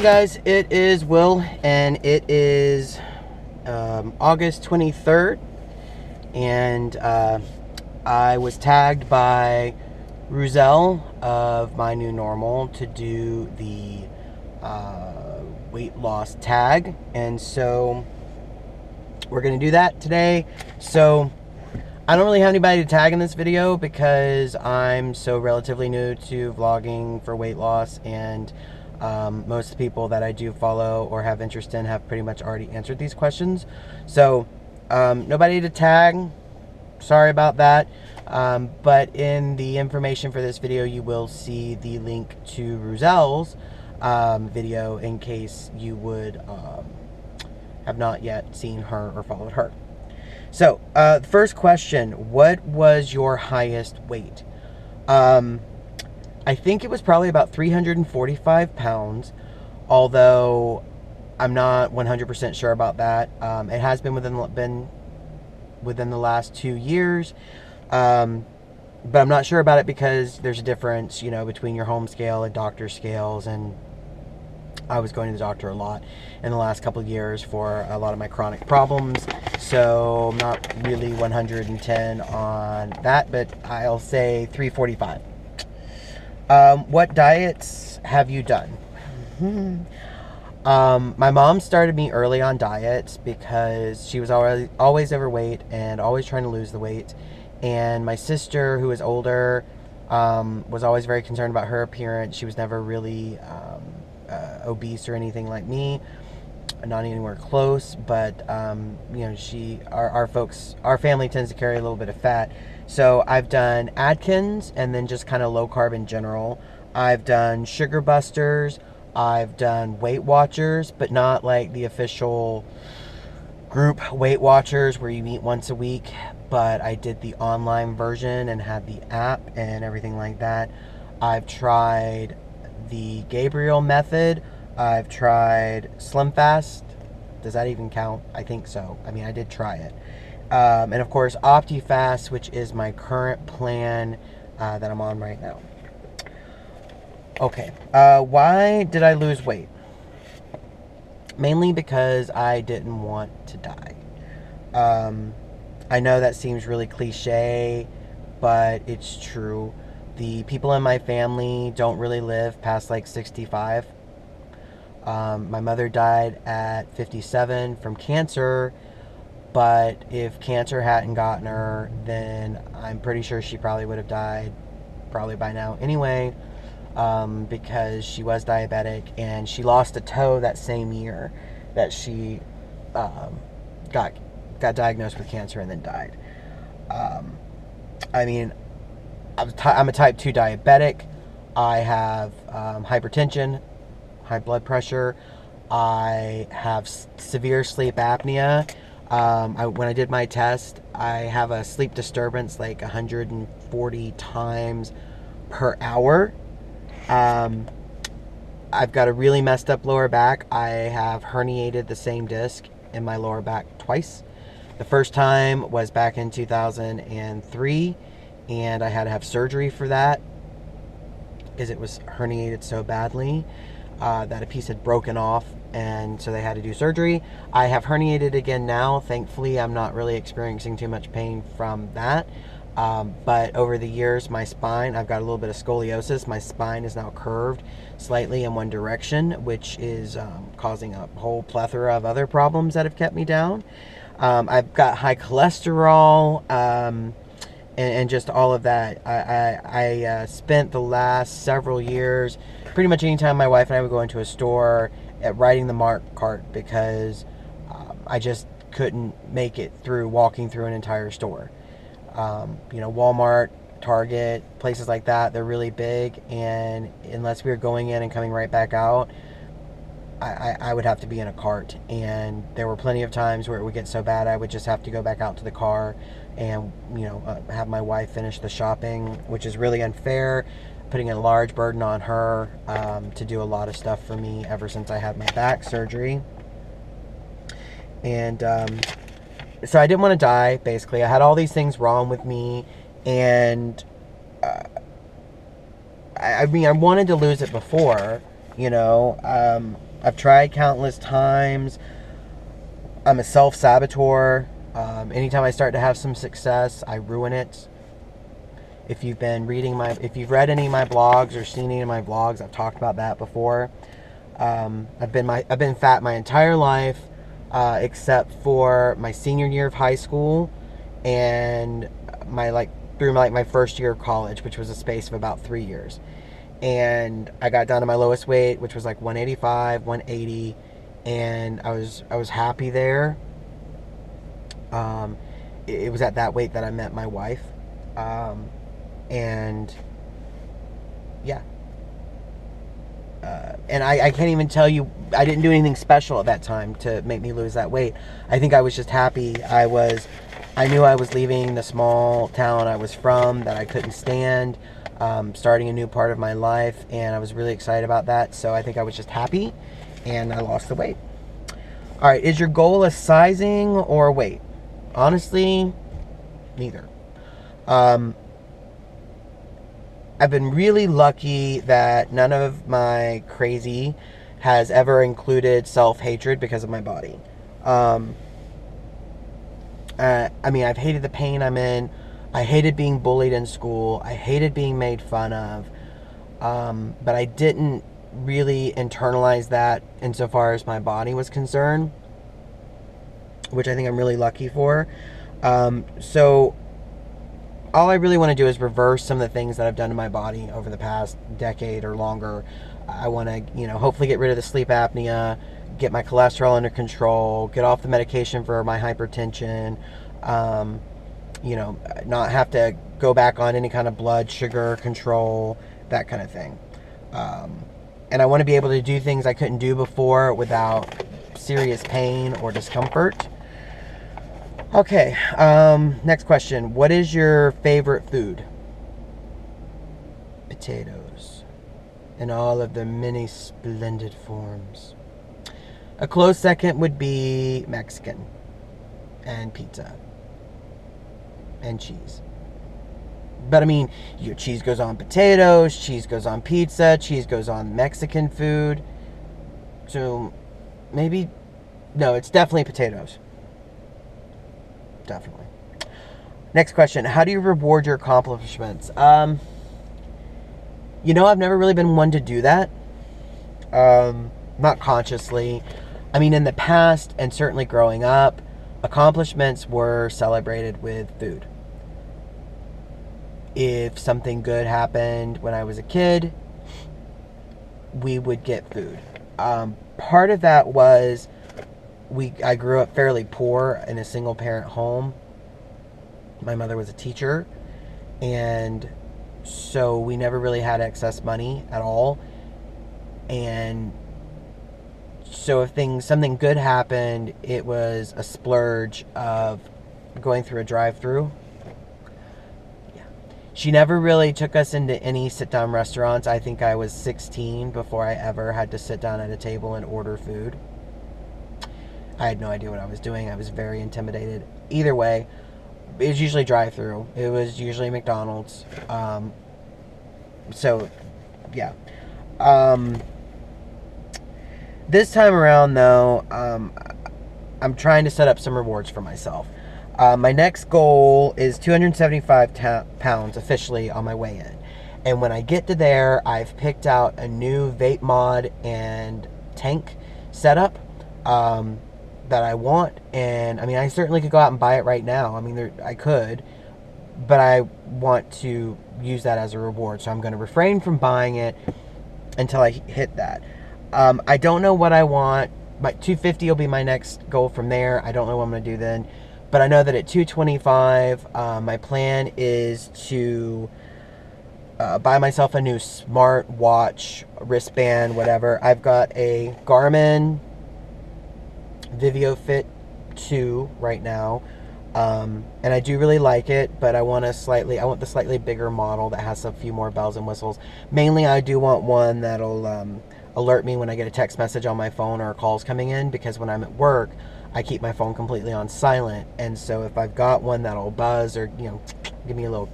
guys, it is Will, and it is August 23rd, and I was tagged by Ruzele of My New Normal to do the weight loss tag, and so we're going to do that today. So I don't really have anybody to tag in this video because I'm so relatively new to vlogging for weight loss, and most of the people that I do follow or have interest in have pretty much already answered these questions. So nobody to tag, sorry about that. But in the information for this video, you will see the link to Ruzele's video in case you would have not yet seen her or followed her. So, the first question, what was your highest weight? I think it was probably about 345 pounds, although I'm not 100% sure about that. It has been within the last 2 years, but I'm not sure about it because there's a difference, you know, between your home scale and doctor scales, and I was going to the doctor a lot in the last couple of years for a lot of my chronic problems, so I'm not really 110 on that, but I'll say 345. What diets have you done? My mom started me early on diets because she was always overweight and always trying to lose the weight, and my sister, who is older, was always very concerned about her appearance. She was never really obese or anything like me, not anywhere close, but you know, our family tends to carry a little bit of fat. So I've done Atkins and then just kind of low carb in general. I've done Sugar Busters, I've done Weight Watchers, but not like the official group Weight Watchers where you eat once a week, but I did the online version and had the app and everything like that. I've tried the Gabriel method. I've tried Slim Fast. Does that even count? I think so. I mean, I did try it. And of course, OptiFast, which is my current plan that I'm on right now. Okay, why did I lose weight? Mainly because I didn't want to die. I know that seems really cliche, but it's true. The people in my family don't really live past like 65. My mother died at 57 from cancer, but if cancer hadn't gotten her, then I'm pretty sure she probably would have died probably by now anyway, because she was diabetic and she lost a toe that same year that she got diagnosed with cancer and then died. I mean, I'm a type 2 diabetic. I have hypertension, high blood pressure. I have severe sleep apnea. When I did my test, I have a sleep disturbance like 140 times per hour. I've got a really messed up lower back. I have herniated the same disc in my lower back twice. The first time was back in 2003, and I had to have surgery for that because it was herniated so badly that a piece had broken off, and so they had to do surgery. I have herniated again now. Thankfully, I'm not really experiencing too much pain from that. But over the years, my spine, I've got a little bit of scoliosis. My spine is now curved slightly in one direction, which is causing a whole plethora of other problems that have kept me down. I've got high cholesterol, and just all of that. I spent the last several years, pretty much anytime my wife and I would go into a store, at riding the Mart cart because I just couldn't make it through walking through an entire store. You know, Walmart, Target, places like that, they're really big, and unless we were going in and coming right back out, I would have to be in a cart. And there were plenty of times where it would get so bad I would just have to go back out to the car and, you know, have my wife finish the shopping, which is really unfair, putting a large burden on her to do a lot of stuff for me ever since I had my back surgery. And so I didn't want to die, basically. I had all these things wrong with me, and I mean, I wanted to lose it before, you know. I've tried countless times. I'm a self-saboteur. Anytime I start to have some success, I ruin it. If you've read any of my blogs or seen any of my vlogs, I've talked about that before. I've been fat my entire life, except for my senior year of high school and through my first year of college, which was a space of about 3 years. And I got down to my lowest weight, which was like 185, 180, and I was happy there. It was at that weight that I met my wife, and yeah. And I can't even tell you, I didn't do anything special at that time to make me lose that weight. I think I was just happy. I knew I was leaving the small town I was from that I couldn't stand, starting a new part of my life, and I was really excited about that. So I think I was just happy, and I lost the weight. All right, is your goal a sizing or weight? Honestly, neither. I've been really lucky that none of my crazy has ever included self-hatred because of my body. I mean, I've hated the pain I'm in. I hated being bullied in school. I hated being made fun of. But I didn't really internalize that insofar as my body was concerned, which I think I'm really lucky for. So all I really want to do is reverse some of the things that I've done to my body over the past decade or longer. I want to, hopefully get rid of the sleep apnea, get my cholesterol under control, get off the medication for my hypertension, not have to go back on any kind of blood sugar control, that kind of thing. And I want to be able to do things I couldn't do before without serious pain or discomfort. Okay, next question. What is your favorite food? Potatoes. In all of their many splendid forms. A close second would be Mexican. And pizza. And cheese. But I mean, cheese goes on potatoes, cheese goes on pizza, cheese goes on Mexican food. So, maybe... No, it's definitely potatoes. Definitely. Next question. How do you reward your accomplishments? I've never really been one to do that. Not consciously. I mean, in the past, and certainly growing up, accomplishments were celebrated with food. If something good happened when I was a kid, we would get food. Part of that was I grew up fairly poor in a single parent home. My mother was a teacher, and so we never really had excess money at all. And so if something good happened, it was a splurge of going through a drive-through. Yeah. She never really took us into any sit-down restaurants. I think I was 16 before I ever had to sit down at a table and order food. I had no idea what I was doing. I was very intimidated. Either way, it was usually drive-through. It was usually McDonald's. So, yeah. This time around, though, I'm trying to set up some rewards for myself. My next goal is 275 pounds officially on my weigh-in. And when I get to there, I've picked out a new vape mod and tank setup. That I want, and I mean, I certainly could go out and buy it right now. I mean, I could, but I want to use that as a reward, so I'm going to refrain from buying it until I hit that. I don't know what I want. 250 will be my next goal from there. I don't know what I'm going to do then, but I know that at 225, my plan is to buy myself a new smart watch, wristband, whatever. I've got a Garmin Vivio Fit 2 right now, and I do really like it, but I want the slightly bigger model that has a few more bells and whistles. Mainly, I do want one that'll alert me when I get a text message on my phone or calls coming in, because when I'm at work, I keep my phone completely on silent, and so if I've got one that'll buzz or give me a little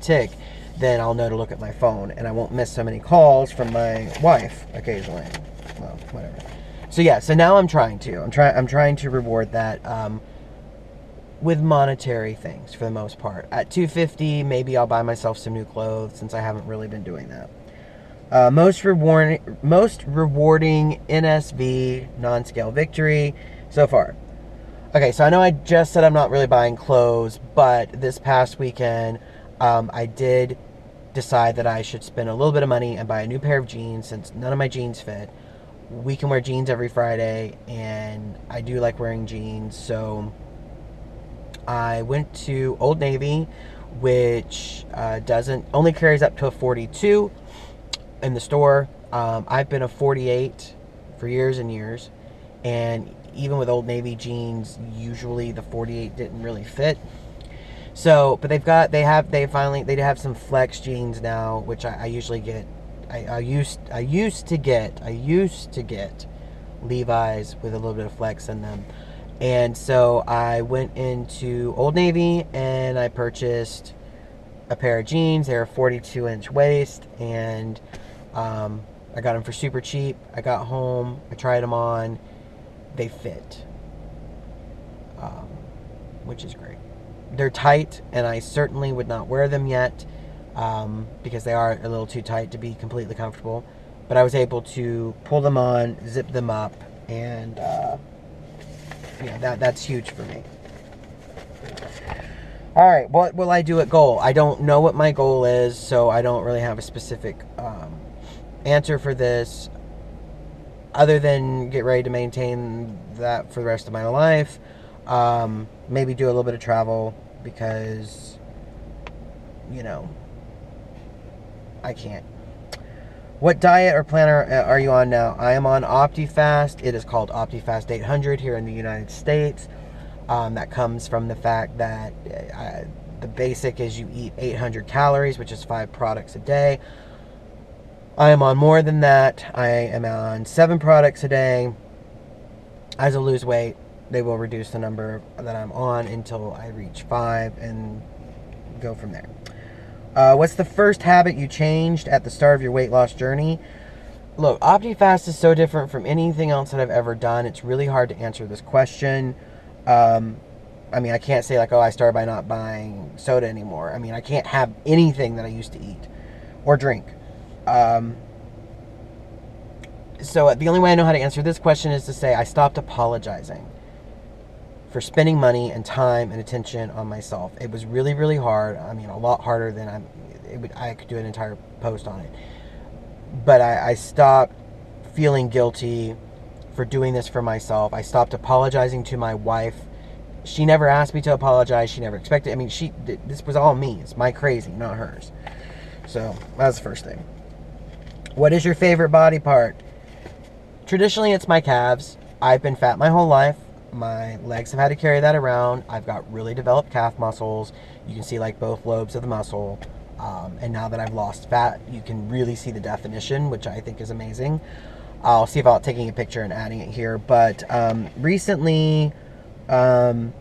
tick, then I'll know to look at my phone, and I won't miss so many calls from my wife occasionally. Well, whatever. So yeah, so now I'm trying to reward that with monetary things for the most part. At 250, maybe I'll buy myself some new clothes since I haven't really been doing that. Most rewarding NSV non-scale victory so far. Okay, so I know I just said I'm not really buying clothes, but this past weekend, I did decide that I should spend a little bit of money and buy a new pair of jeans since none of my jeans fit. We can wear jeans every Friday, and I do like wearing jeans, so I went to Old Navy, which only carries up to a 42 in the store. I've been a 48 for years and years, and even with Old Navy jeans, usually the 48 didn't really fit. So, but they have some flex jeans now, which I usually get. I used to get Levi's with a little bit of flex in them. And so I went into Old Navy and I purchased a pair of jeans. They're a 42-inch waist, and I got them for super cheap. I got home, I tried them on, they fit, which is great. They're tight, and I certainly would not wear them yet because they are a little too tight to be completely comfortable. But I was able to pull them on, zip them up, and that's huge for me. All right, what will I do at goal? I don't know what my goal is, so I don't really have a specific answer for this, other than get ready to maintain that for the rest of my life. Maybe do a little bit of travel because, I can't. What diet or plan are you on now? I am on OptiFast. It is called OptiFast 800 here in the United States. That comes from the fact that the basic is you eat 800 calories, which is 5 products a day. I am on more than that. I am on 7 products a day. As I lose weight, they will reduce the number that I'm on until I reach 5 and go from there. What's the first habit you changed at the start of your weight loss journey? Look, OptiFast is so different from anything else that I've ever done. It's really hard to answer this question. I can't say I started by not buying soda anymore. I can't have anything that I used to eat or drink. So the only way I know how to answer this question is to say I stopped apologizing for spending money and time and attention on myself. It was really, really hard. A lot harder than I could do an entire post on it. But I stopped feeling guilty for doing this for myself. I stopped apologizing to my wife. She never asked me to apologize. She never expected. This was all me. It's my crazy, not hers. So that's the first thing. What is your favorite body part? Traditionally, it's my calves. I've been fat my whole life. My legs have had to carry that around. I've got really developed calf muscles. You can see both lobes of the muscle. And now that I've lost fat, you can really see the definition, which I think is amazing. I'll see about taking a picture and adding it here. But recently, I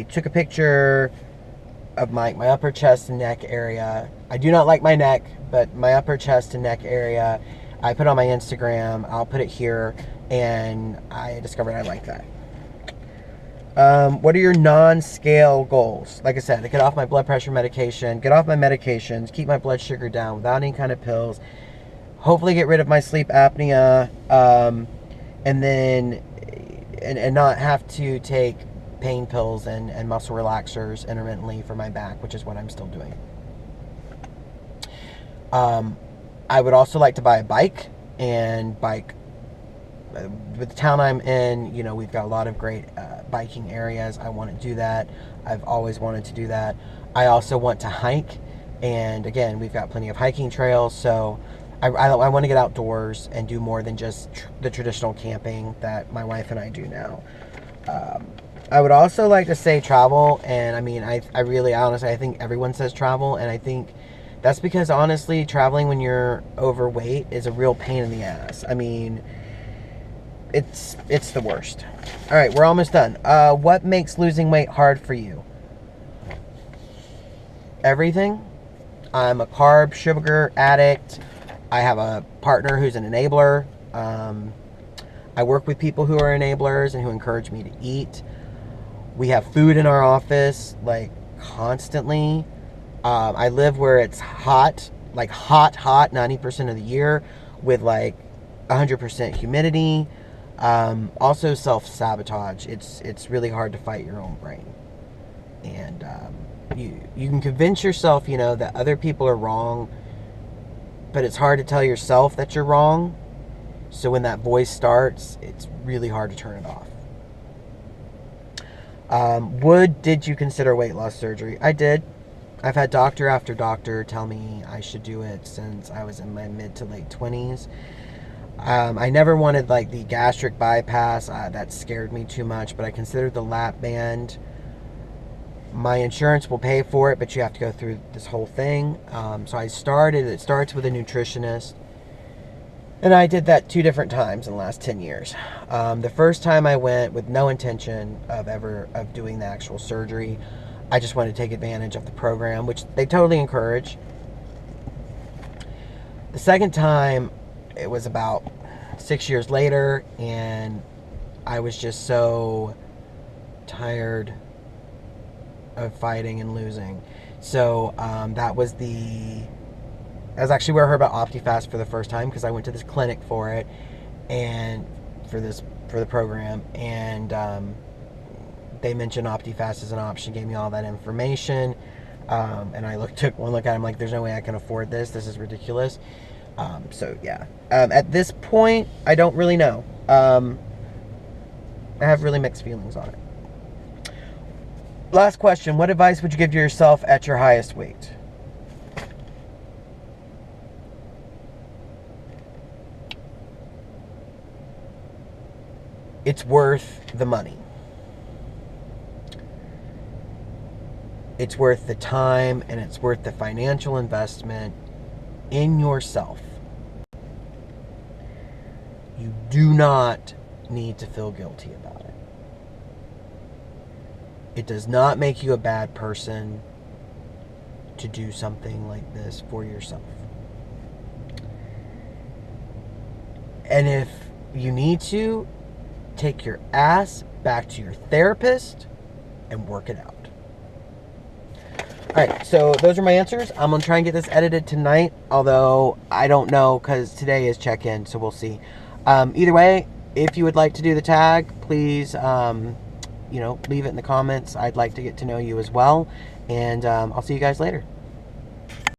took a picture of my upper chest and neck area. I do not like my neck, but my upper chest and neck area, I put on my Instagram. I'll put it here, and I discovered I like that. What are your non-scale goals? Like I said, to get off my blood pressure medication, get off my medications, keep my blood sugar down without any kind of pills, hopefully get rid of my sleep apnea, and then not have to take pain pills and muscle relaxers intermittently for my back, which is what I'm still doing. I would also like to buy a bike, and with the town I'm in, we've got a lot of great biking areas. I want to do that. I've always wanted to do that. I also want to hike, and again, we've got plenty of hiking trails, so I want to get outdoors and do more than just the traditional camping that my wife and I do now. I would also like to say travel, and I really honestly, I think everyone says travel, and I think that's because honestly, traveling when you're overweight is a real pain in the ass. It's the worst. All right, we're almost done. What makes losing weight hard for you? Everything. I'm a carb, sugar addict. I have a partner who's an enabler. I work with people who are enablers and who encourage me to eat. We have food in our office, like, constantly. I live where it's hot, like hot, 90% of the year, with like 100% humidity. Also self-sabotage. It's really hard to fight your own brain. And you can convince yourself, that other people are wrong, but it's hard to tell yourself that you're wrong. So when that voice starts, it's really hard to turn it off. Did you consider weight loss surgery? I did. I've had doctor after doctor tell me I should do it since I was in my mid to late 20s. I never wanted like the gastric bypass. That scared me too much, but I considered the lap band. My insurance will pay for it, but you have to go through this whole thing. So it starts with a nutritionist. And I did that 2 different times in the last 10 years. The first time I went with no intention of doing the actual surgery. I just wanted to take advantage of the program, which they totally encourage. The second time, it was about 6 years later, and I was just so tired of fighting and losing. So that was actually where I heard about OptiFast for the first time, because I went to this clinic for it, and for the program, and they mentioned OptiFast as an option, gave me all that information, and I took one look at it. I'm like, there's no way I can afford this. This is ridiculous. So yeah, at this point, I don't really know. I have really mixed feelings on it. Last question: what advice would you give to yourself at your highest weight? It's worth the money. It's worth the time, and it's worth the financial investment in yourself. You do not need to feel guilty about it. It does not make you a bad person to do something like this for yourself. And if you need to, take your ass back to your therapist and work it out. Alright, so those are my answers. I'm going to try and get this edited tonight, although I don't know because today is check-in, so we'll see. Either way, if you would like to do the tag, please, leave it in the comments. I'd like to get to know you as well, and I'll see you guys later.